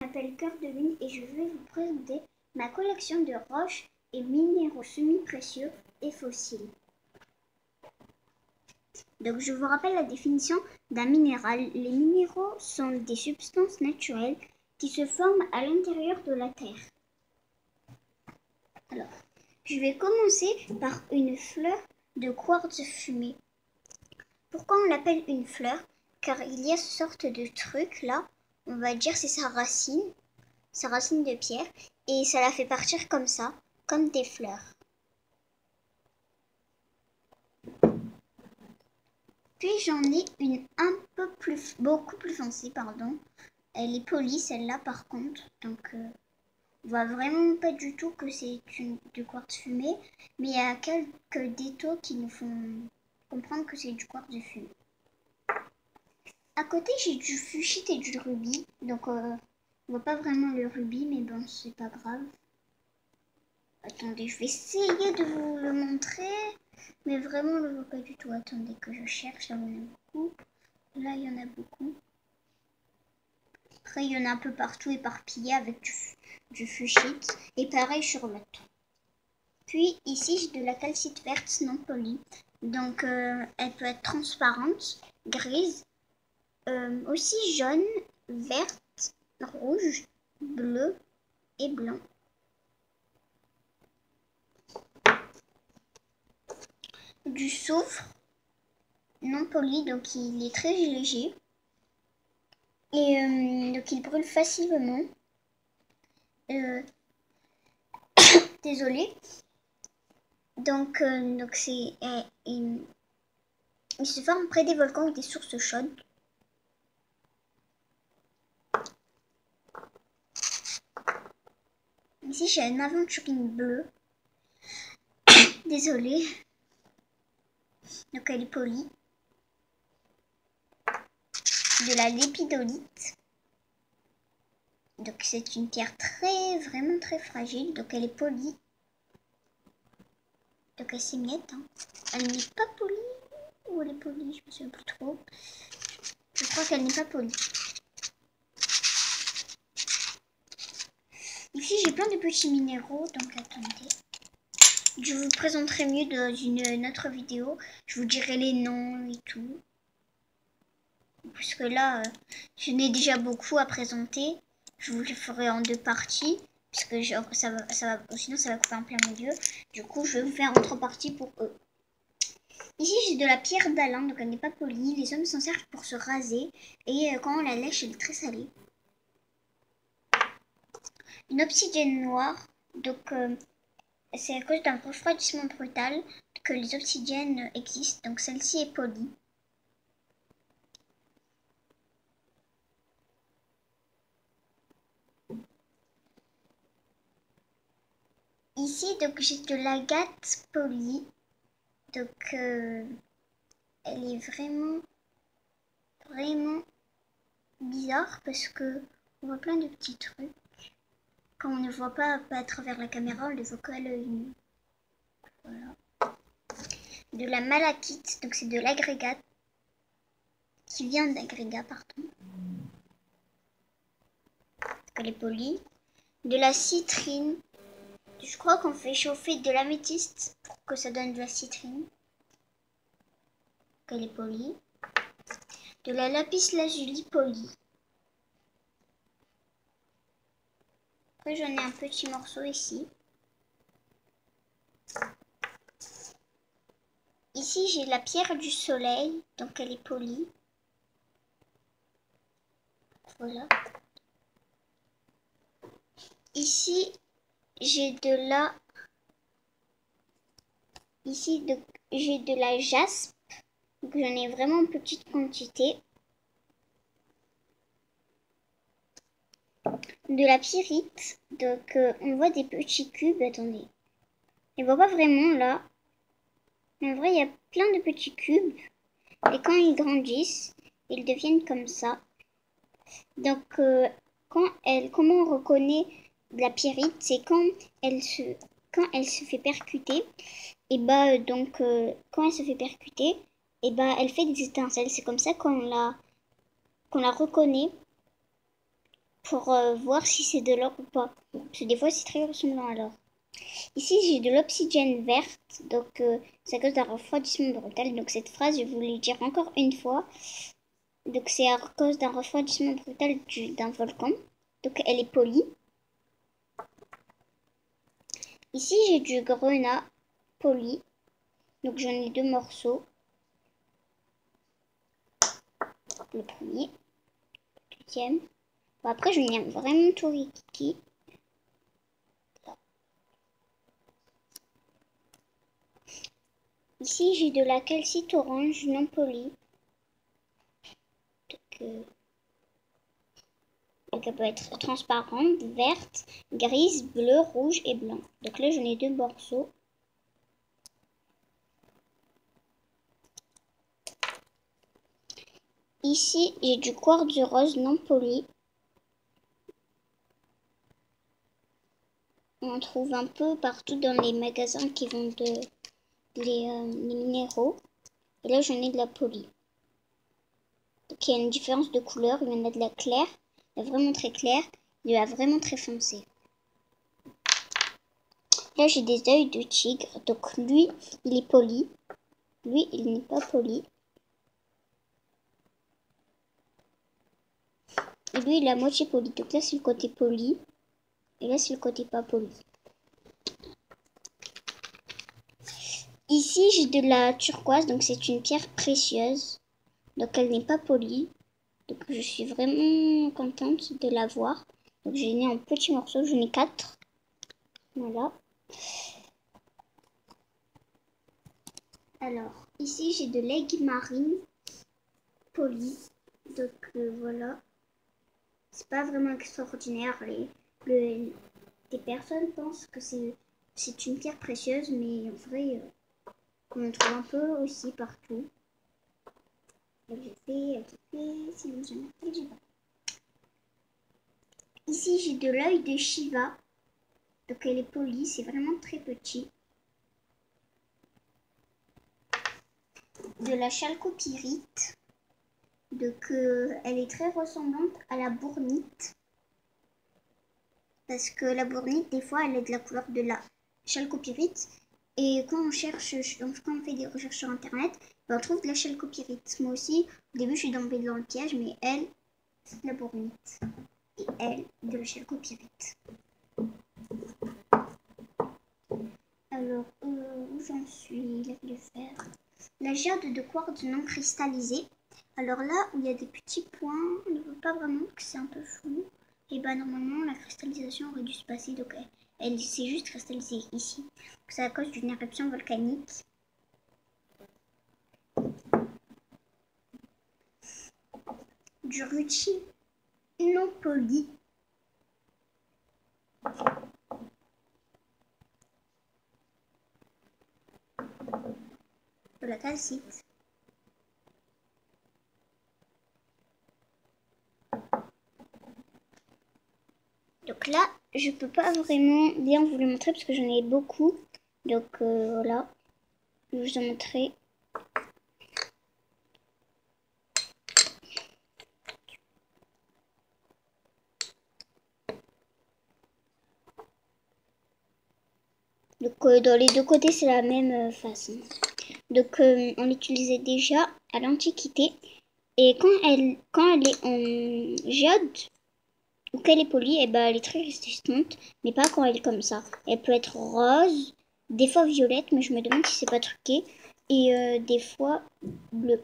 Je m'appelle Cœur de Lune et je vais vous présenter ma collection de roches et minéraux semi-précieux et fossiles. Donc je vous rappelle la définition d'un minéral. Les minéraux sont des substances naturelles qui se forment à l'intérieur de la Terre. Alors, je vais commencer par une fleur de quartz fumé. Pourquoi on l'appelle une fleur? Car il y a ce sorte de truc là, on va dire c'est sa racine de pierre, et ça la fait partir comme ça, comme des fleurs. Puis j'en ai une beaucoup plus foncée, pardon. Elle est polie celle-là par contre, donc on voit vraiment pas du tout que c'est du quartz fumé, mais il y a quelques détails qui nous font comprendre que c'est du quartz fumé. À côté, j'ai du fuchsite et du rubis, donc on voit pas vraiment le rubis, mais bon, c'est pas grave. Attendez, je vais essayer de vous le montrer, mais vraiment, on le voit pas du tout. Attendez que je cherche, là, il y en a beaucoup. Là, il y en a beaucoup. Après, il y en a un peu partout éparpillé avec du fuchsite, et pareil sur l'autre. Puis ici, j'ai de la calcite verte non polie, donc elle peut être transparente, grise, aussi jaune, verte, rouge, bleu et blanc. Du soufre non poli, donc il est très léger et donc il brûle facilement. Désolée. Donc c'est il se forme près des volcans ou des sources chaudes. Ici j'ai une aventurine bleue. Désolée. Donc elle est polie. De la lépidolite. Donc c'est une pierre vraiment très fragile. Donc elle est polie. Donc elle s'émiette. Hein. Elle n'est pas polie. Ou elle est polie, je me souviens plus trop. Je crois qu'elle n'est pas polie. Ici j'ai plein de petits minéraux. Donc attendez. Je vous présenterai mieux dans une autre vidéo. Je vous dirai les noms et tout. Parce que là, je n'ai déjà beaucoup à présenter. Je vous les ferai en deux parties. Parce que sinon ça va couper en plein milieu. Du coup, je vais vous faire en trois parties pour eux. Ici, j'ai de la pierre d'Alain, donc elle n'est pas polie. Les hommes s'en servent pour se raser. Et quand on la lèche, elle est très salée. Une obsidienne noire. Donc, c'est à cause d'un refroidissement brutal que les obsidiennes existent. Donc, celle-ci est polie. Ici, donc j'ai de l'agate polie. Donc, elle est vraiment bizarre parce que on voit plein de petits trucs. Quand on ne voit pas à travers la caméra, on les voit qu'à l'œil nu. Voilà. De la malachite, donc c'est de l'agrégat qui vient d'agrégat, pardon. Donc elle est polie. De la citrine. Je crois qu'on fait chauffer de l'améthyste pour que ça donne de la citrine. Donc elle est polie. De la lapis lazuli polie. Après j'en ai un petit morceau ici. Ici j'ai la pierre du soleil, donc elle est polie. Voilà. Ici j'ai de la jaspe, donc j'en ai vraiment en petite quantité. De la pyrite, donc on voit des petits cubes, attendez. On ne voit pas vraiment là. Mais en vrai, il y a plein de petits cubes. Et quand ils grandissent, ils deviennent comme ça. Donc, comment on reconnaît la pyrite, c'est quand elle se fait percuter. Et bah, donc, quand elle se fait percuter, et bah, elle fait des étincelles. C'est comme ça qu'on la reconnaît. pour voir si c'est de l'or ou pas. Parce que des fois, c'est très ressemblant à l'or. Ici, j'ai de l'obsidienne verte, donc c'est à cause d'un refroidissement brutal. Donc cette phrase, je voulais dire encore une fois. Donc c'est à cause d'un refroidissement brutal d'un volcan. Donc elle est polie. Ici, j'ai du grenat poli. Donc j'en ai 2 morceaux. Le premier, le deuxième. Bon, après, je n'ai vraiment tout rikiki. Ici, j'ai de la calcite orange non polie. Donc elle peut être transparente, verte, grise, bleue, rouge et blanc. Donc là, j'en ai 2 morceaux. Ici, j'ai du quartz rose non poli. On en trouve un peu partout dans les magasins qui vendent les minéraux. Et là, j'en ai de la polie. Donc il y a une différence de couleur. Il y en a de la claire, de la vraiment très claire, et de la vraiment très foncée. Là, j'ai des œils de tigre. Donc lui, il est poli. Lui, il n'est pas poli. Et lui, il est à moitié poli. Donc là, c'est le côté poli. Et là, c'est le côté pas poli. Ici, j'ai de la turquoise. Donc c'est une pierre précieuse. Donc elle n'est pas polie. Donc je suis vraiment contente de l'avoir. Donc j'ai mis en petits morceaux. J'en ai 4. Voilà. Alors, ici, j'ai de l'aigle marine poli. Donc voilà. C'est pas vraiment extraordinaire. Les personnes pensent que c'est une pierre précieuse, mais en vrai, on en trouve un peu aussi partout. Sinon j'ai pas. Ici, j'ai de l'œil de Shiva. Donc elle est polie, c'est vraiment très petit. De la chalcopyrite. Donc elle est très ressemblante à la bournite. Parce que la bournite, des fois, elle est de la couleur de la chalcopyrite. Et quand on cherche, quand on fait des recherches sur internet, on trouve de la chalcopyrite. Moi aussi, au début, je suis tombée dans le piège, mais elle, c'est de la bournite. Et elle, de la chalcopyrite. Alors, où j'en suis? Le fer. La jade de quartz non cristallisé. Alors là, où il y a des petits points, on ne voit pas vraiment que c'est un peu flou. Et bah normalement, la cristallisation aurait dû se passer. Donc elle s'est juste cristallisée ici. C'est à cause d'une éruption volcanique. Du rutile non poli. De la calcite. Donc là, je peux pas vraiment bien vous le montrer parce que j'en ai beaucoup. Donc voilà, je vais vous en montrer. Donc dans les deux côtés, c'est la même façon. Donc on l'utilisait déjà à l'Antiquité. Et quand elle est en jade, ou qu'elle est polie, et ben elle est très résistante. Mais pas quand elle est comme ça. Elle peut être rose, des fois violette, mais je me demande si c'est pas truqué. Et des fois bleu.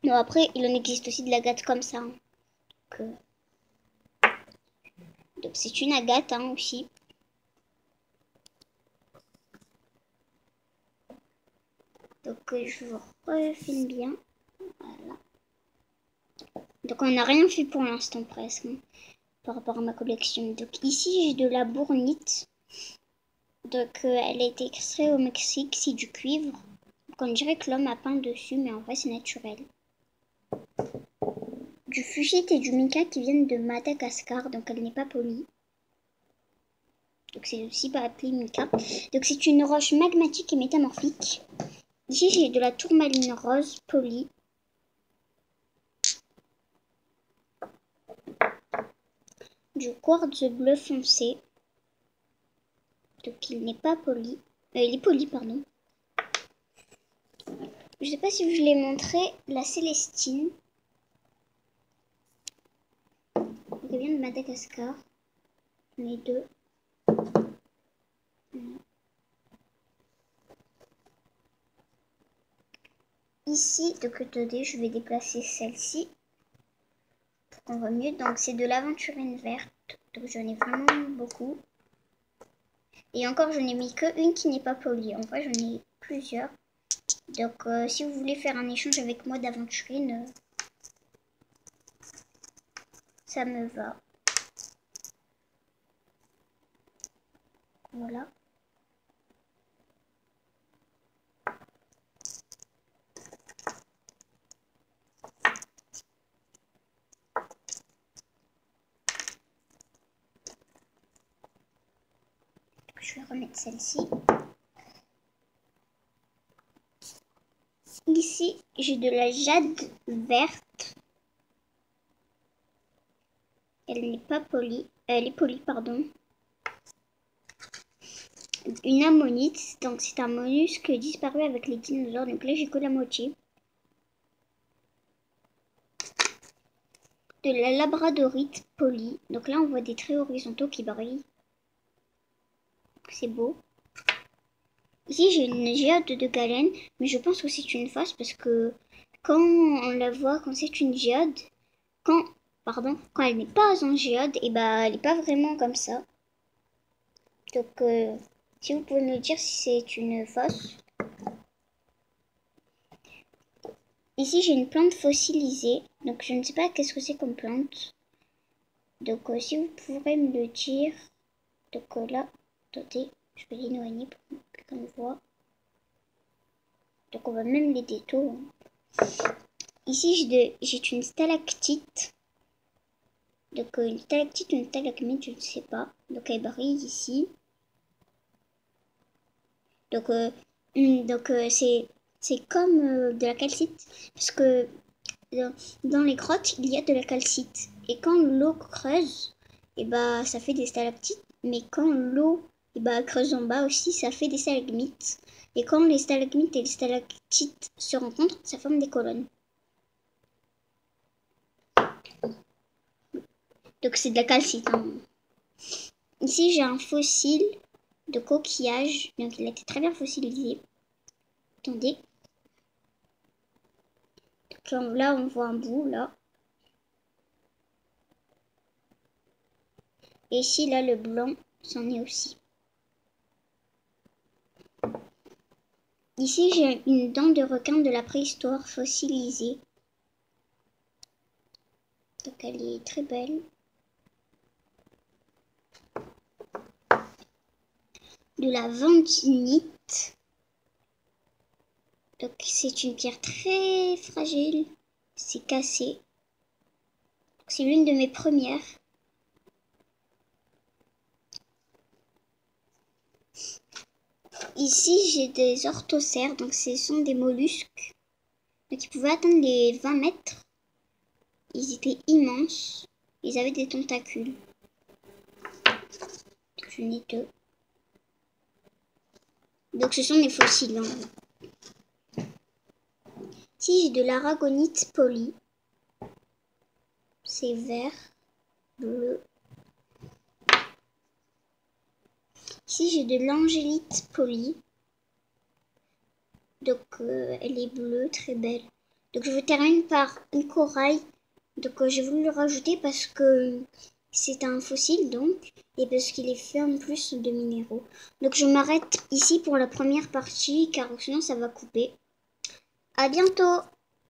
Non, après, il en existe aussi de l'agate comme ça. Hein. Donc c'est une agate hein, aussi. Donc je vous refilme bien. Voilà. Donc on n'a rien fait pour l'instant presque. Hein, par rapport à ma collection. Donc ici j'ai de la bournite. Donc elle a été extraite au Mexique. C'est du cuivre. Donc on dirait que l'homme a peint dessus, mais en vrai c'est naturel. Du fugite et du mica qui viennent de Madagascar. Donc elle n'est pas polie. Donc c'est aussi pas appelé mica. Donc c'est une roche magmatique et métamorphique. Ici j'ai de la tourmaline rose polie. du quartz bleu foncé. Donc il n'est pas poli. Il est poli, pardon. Je sais pas si je l'ai montré, la Célestine. Elle vient de Madagascar. J'en ai deux. Ici, de côté, je vais déplacer celle-ci pour qu'on voit mieux. Donc c'est de l'aventurine verte. Donc j'en ai vraiment beaucoup. Et encore, je n'ai mis que une qui n'est pas polie. En vrai, j'en ai plusieurs. Donc si vous voulez faire un échange avec moi d'aventurine, ça me va. Voilà. Je vais remettre celle-ci. Ici, j'ai de la jade verte. Elle n'est pas polie. Elle est polie, pardon. Une ammonite. Donc, c'est un mollusque disparu avec les dinosaures. Donc là, j'ai que la moitié. De la labradorite polie. Donc là, on voit des traits horizontaux qui brillent. C'est beau. Ici, j'ai une géode de galène, mais je pense que c'est une face parce que quand on la voit, quand c'est une géode, quand elle n'est pas en géode, et bah, elle n'est pas vraiment comme ça. Donc, si vous pouvez me dire si c'est une fosse. Ici, j'ai une plante fossilisée, donc je ne sais pas qu'est-ce que c'est comme plante. Donc, si vous pourrez me le dire. Donc là, attendez, je vais l'éloigner pour qu'on voit. Donc on va même les détours. Ici j'ai une stalactite. Donc une stalactite ou une stalagmite, je ne sais pas. Donc elle brille ici. Donc c'est comme de la calcite. Parce que dans les grottes, il y a de la calcite. Et quand l'eau creuse, et bah ça fait des stalactites. Mais quand l'eau creuse en bas aussi, ça fait des stalagmites. Et quand les stalagmites et les stalactites se rencontrent, ça forme des colonnes. Donc c'est de la calcite. Hein. Ici j'ai un fossile de coquillage. Donc il a été très bien fossilisé. Attendez. Donc là on voit un bout là. Et ici là le blanc, c'en est aussi. Ici, j'ai une dent de requin de la préhistoire fossilisée. Donc, elle est très belle. De la vandinite. Donc, c'est une pierre très fragile. C'est cassé. C'est l'une de mes premières. Ici, j'ai des orthocères. Donc, ce sont des mollusques. Donc, ils pouvaient atteindre les 20 mètres. Ils étaient immenses. Ils avaient des tentacules. J'en ai deux. Donc, ce sont des fossiles. Hein. Ici, j'ai de l'aragonite polie. C'est vert, bleu. Ici, j'ai de l'angélite polie. Donc, elle est bleue, très belle. Donc, je termine par une corail. Donc, j'ai voulu le rajouter parce que c'est un fossile, donc, et parce qu'il est fait en plus de minéraux. Donc, je m'arrête ici pour la première partie, car sinon, ça va couper. À bientôt!